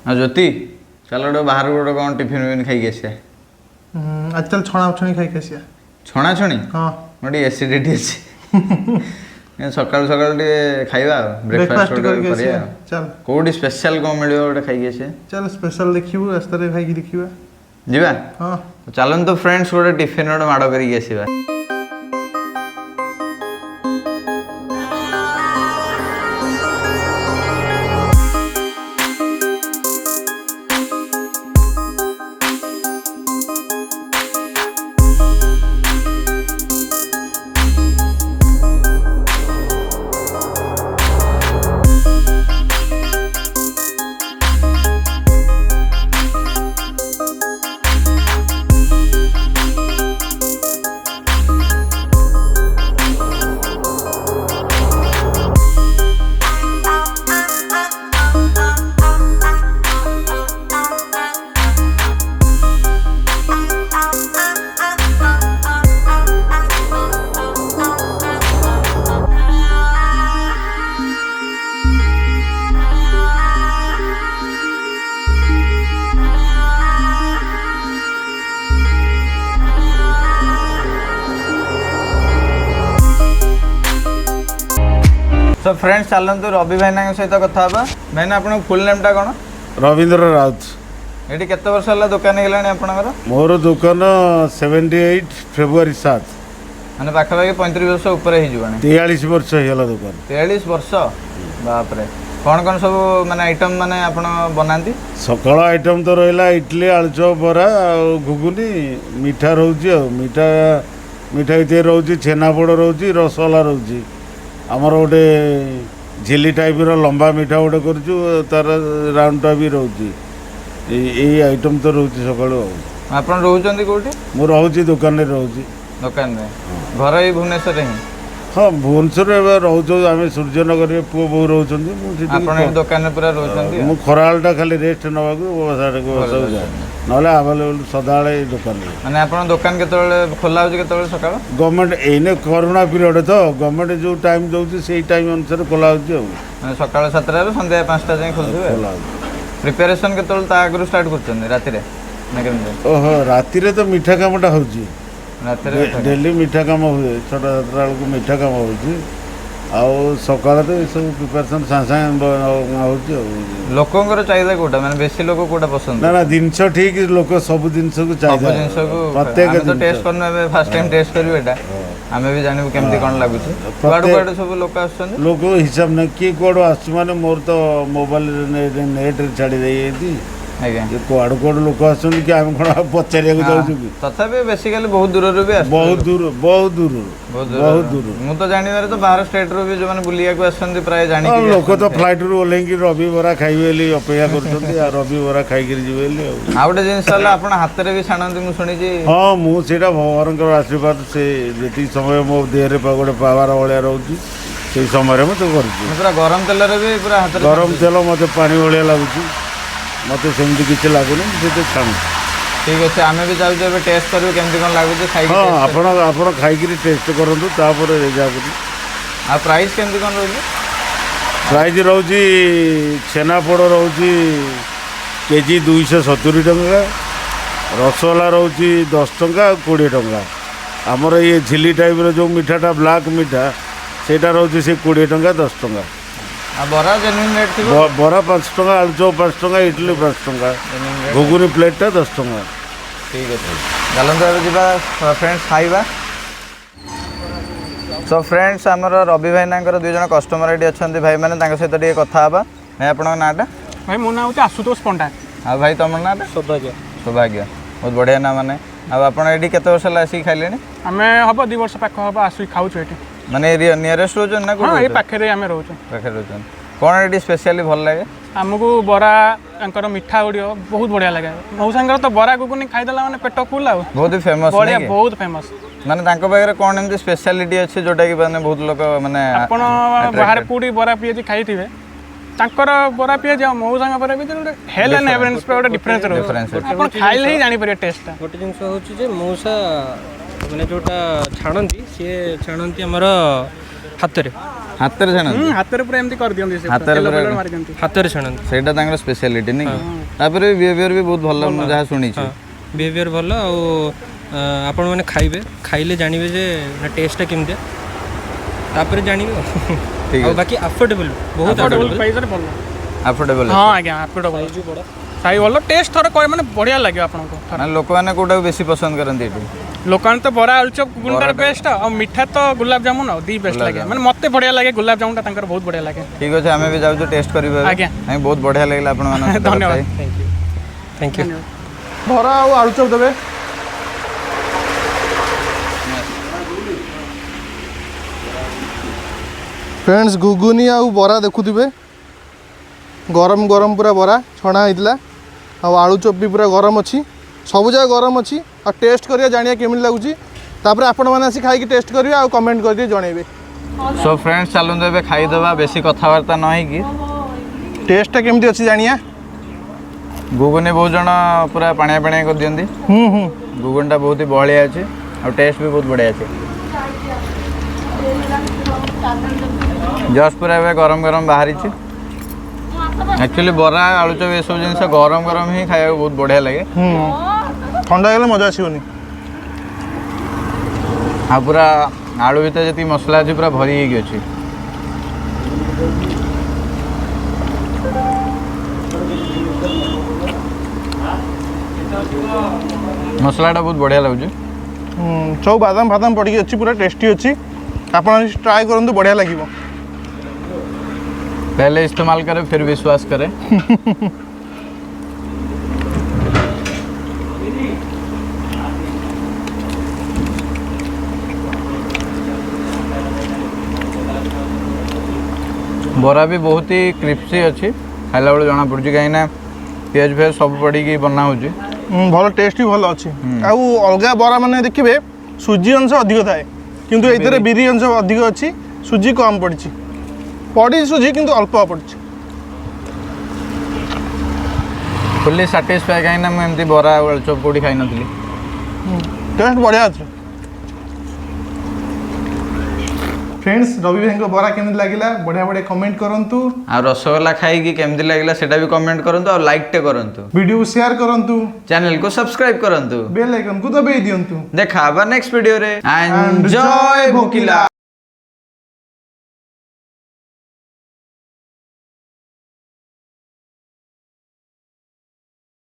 हाँ ज्योति चल गोटे बाहर गोटे कौन टिफिन विफिन खाई आसिया आज चल छणा छणी खाई आसिया छणा छणी हाँ मोटे एसिडिटी अच्छी सकाल सकाल खाଇବା ब्रेकफास्ट करिया चल कोडी स्पेशल कौन मिलियो गोटे खाई आसिया चल स्पेशल देखिबू रास्ता रे खाई देखिबा जीवा हाँ चलन तो फ्रेंड्स गोटे टिफिन गोटे माड़ करिक आसिबा तो फ्रेंड्स चलतु रवि भाईना सहित कथा भाईना आप फुल नेम टा कौन रवींद्र राउत ये केते वर्ष है दुकान है आपंकर मोर दुकान 78 फेब्रुआरी 7 मैंने पाखापाखि 35 वर्ष उपर हो 43 वर्ष होगा दुकान 43 वर्ष बाप रे कौन कौन सब माने आइटम माने आपण बनाती सकाल आइटम तो रहा इडली आलुचप बरा घुगुनी मिठा रोचे मिठा मिठा भितर रोचे छेनापोड़ रोचे रसगोल्ला रोचे आमर गोटे झिली टाइप लंबा मिठा गोटे करूँ तार राउंडटा भी रोचे यही आइटम तो रोचे सकालू आप रोचंदी कोठी मु रोची दुकान रोची दुकान में घर ही भुवनेश्वर ही हाँ भुवनेश्वर रोच आम सूर्यनगर में पुओ बो रोच दुकान पूरा रोचंदी मु खरालटा खाली रेस्ट नवाक जाए ना आवेलेबल सदा दुकान माने आप दुकान के खोला हो सकाल गवर्नमेंट एने करोना पीरियड तो गवर्नमेंट जो टाइम दौर से टाइम अनुसार खोला हो सकाल 7 रु संध्या 5टा जाए खोलुवे प्रिपेरेशन के आगु स्टार्ट कर राति ओहो राति तो मीठा कामटा हो राति डेली मीठा काम हुए 6-7 बेलू मीठा काम हो सकाल तो सब प्रिपेरेसन सागे हो लोकंर चाहिदा कोटा माने बेसी लोक कोटा पसंद ना जिनस ठीक लोक सब जिनस को चाहिए जिनस को प्रत्येक तो टेस्ट करना फर्स्ट टाइम टेस्ट करू एटा आमे भी जानबो केमती कोन लागु छै कुआडू सब लोक आछन लोक हिसाब न की कुआडू आछ माने मोर तो मोबाइल नेट रे छाड़ी देई आज्ञा कुआडू कुआडू लोक आछन कि आम कोन पचारिया को जाउ छु तथापि बेसिकली बहुत दूर रे भी बहुत दूर मु तो जानिबारे तो बाहर स्टेट रो भी जो माने बुलिया को आछन प्राय जानि कि लोक तो फ्लाइट रो ओलें कि रवि बरा खाइबेली अपेक्षा करछन आ रवि बरा खाइ कर जिबेली आ गोटे जिंस हला आपण हाथ रे भी छाणंती मु सुनि जी हां मु सेटा भगवान को आशीर्वाद से जेती समय मो देह रे गोटे पावर वालिया रहउची से समय में तो करछु पूरा गरम तेल रे भी पूरा हाथ रे गरम तेल मते पानी वालिया लागुची मते सेमती किछि लागुनी से छाणु ठीक अच्छे आम भी जाऊँ ए टेस्ट करूँ केमती कौन लगुच खाई हाँ आप खाई टेस्ट करूँ तापर आ प्राइस केमती कौन रोज प्राइस रोची छेनापोड़ रोची केजी 270 टंका रसगोल्ला रोची 10 टंका 20 टंका आमर ये झिली टाइप जो मिठाटा ब्लाक मिठा सेटा रोची से 20 टंका 10 टंका बरा जेन्युइन रेट थी बरा 5 टंका आलुचप 5 टंका इडली 5 टंका घुगुनी प्लेटा 10 टंका ठीक है चलते जा फ्रेंड्स खाइबा सो फ्रेंड्स आमर रवि भाईना दुई जन कस्टमर ये अच्छा भाई मैंने सहित कथा हाँ भाई आप नाटा भाई मो ना आशुतोष पंडा हाँ भाई तुम ना सौभाग्य सौभाग्य बहुत बढ़िया ना माने आप ये केते वर्ष आसिक खाइले आम हम 2 वर्ष पाख हम आसिक खाऊ माने नियरेस्ट रोचन ना हाँ ये पाखे आम रोच पाखे रोचन कौन ये स्पेशली भल लगे आमको बरा मिठा गुड़ बहुत बढ़िया लगे मौसा तो बरा गुगुनी खाईदेला मैंने पेट फुल बहुत ही फेमस बढ़िया बहुत फेमस माने तांको पाखरे कौन एमती स्पेशलिटी अच्छी जोटा कि माने बहुत लोक माने आपण बाहर कोडी बरा पियाजी खाइथिबे तांकर बरा पियाजी मौसा बरा पियाजी हेल एंड एवरेंस पे गोटे डिफरेंस आपण खाइले ही जानि परिया टेस्ट गोटे जिंस होची जे मौसा माने जोटा छाणंती से छाणंती हमर ହାତରେ ହାତରେ ଛାଣନ୍ତି ହାତରେ ପୁରା ଏମିତି କରିଦିଅନ୍ତି ସେ ହାତରେ ତେଲ ପୁରା- ଫେଲ ମାରି ଦିଅନ୍ତି। ହାତରେ ଛାଣନ୍ତି। ସେଇଟା ତାଙ୍କର ସ୍ପେଶାଲିଟି ନାଇଁ କି? ତାପରେ ବିହେଭିୟର ବି ବହୁତ ଭଲ ମୁଁ ଯାହା ଶୁଣିଛି। ବିହେଭିଅର ଭଲ ଆଉ ଆପଣମାନେ ଖାଇବେ, ଖାଇଲେ ଜାଣିବେ ଯେ ଟେଷ୍ଟଟା କେମିତିଆ, ତାପରେ ଜାଣିବେ ଠିକ୍ ଆଉ ଅଛି। ବାକି ଆଫୋର୍ଡେବଲ୍ ବହୁତ Affordable ଆଫୋର୍ଡେବଲ୍। price ରେ ଭଲ। ଆଫୋର୍ଡେବଲ ହଁ ଆଜ୍ଞା ଆଫୋର୍ଡେବଲ ସାଇ ଭଲ ଟେଷ୍ଟ ଥରେ କହିବେ ମାନେ ବଢିଆ ଲାଗିବ ଆପଣଙ୍କୁ ଥରେ। ମାନେ ଲୋକମାନେ କୋଉଟାକୁ ବେଶୀ ପସନ୍ଦ କରନ୍ତି ଏଠି? ଲୋକମାନେ ତ ବରା ଆଳୁଚପ ଗୁଣ୍ଡାର ବେଷ୍ଟ ଆଉ ମିଠା ତ ଗୁଲାବ ଜାମୁନ ଆଉ ଦି ବେଷ୍ଟ ଲାଗେ ମାନେ ମତେ ବଢିଆ ଲାଗେ ଗୁଲାବ ଜାମୁନଟା ତାଙ୍କର ବହୁତ ବଢିଆ ଲାଗେ। ଠିକ୍ ଅଛି ଆମେ ବି ଯାଉଛୁ ଟେଷ୍ଟ କରିବୁ ଏବେ। ଆଜ୍ଞା। ନାଇଁ ବହୁତ ବଢିଆ ଲାଗିଲା ଆପଣମାନଙ୍କ ସହିତ କଥା ଧନ୍ୟବାଦ। ହେଇ। Thank you. ବରା ଆଉ ଆଳୁଚପ ଦେବେ। फ्रेंड्स घुगुनी आउ बरा देखुथिबे गरम गरम पूरा बरा छणा होइतला आ आलू चॉप भी पूरा गरम अच्छी सब जगह गरम अच्छी आ टेस्ट करिया जानिया केमिति लागुची तापर आपण माने आसी खाई की टेस्ट करिवे आ कमेंट कर दिए जणेबे। सो फ्रेंड्स चलନ୍ତୁ ଏବେ ଖାଇଦେବା ବେଶୀ କଥାବାର୍ତ୍ତା ନ ହେଇକି। टेस्ट केमिति अच्छी जानिया। ଘୁଗୁନି ବହୁତ ଜଣ ପୁରା ପାଣିଆ ପାଣିଆ କରିଦିଅନ୍ତି। ଘୁଗୁନିଟା ବହୁତ ହି ବହଳିଆ ଅଛି ଆଉ ଟେଷ୍ଟ ବି ବହୁତ ବଢ଼ିଆ ଅଛି। ଜଷ୍ଟ ପୁରା ଏବେ ଗରମ ଗରମ ବାହାରିଛି। एक्चुअली बरा आलुचप ये सब जिन गरम गरम ही खाया बहुत बढ़िया लगे। ठंडा गले मजा आसीबनी। हाँ पूरा आलू भीतर जी मसला अच्छी पूरा भरी अच्छी। मसलाटा बहुत बढ़िया लगुच। सब बादाम फादाम पड़ी अच्छी पूरा टेस्टी अच्छी आपण ट्राई करंतु बढ़िया लागिवो। पहले इस्तेमाल करें फिर विश्वास करें। बरा भी बहुत ही क्रिस्पी अच्छी खाला बेलू जना पड़ी कहीं पियाज फियाज सब पड़ी बना हो भल टेस्ट भी भल अच्छी आउ अलगा बरा माने देखिबे सुजी अंश अधिक थाए किंतु एथिरे बिरी अंश अधिक अच्छी सुजी कम पड़ी पड़ी सुजी किंतु अल्प पड़ी। फुल्ली साटिस्फाई कहीं मुझे बरा आलुचप कौटी खाई नी। टेस्ट बढ़िया अच्छे। फ्रेंड्स रवि भाई को बरा केमिति लागिला बढ़िया बढ़िया कमेंट करंतु आ रसगोल्ला खाई केमती लगे सेटा भी कमेंट करंतु और लाइक टे करंतु वीडियो शेयर करंतु चैनल को सब्सक्राइब करंतु बेल आइकन को दबाई दियंतु। देखा नेक्स्ट वीडियो रे एंजॉय भोकिला।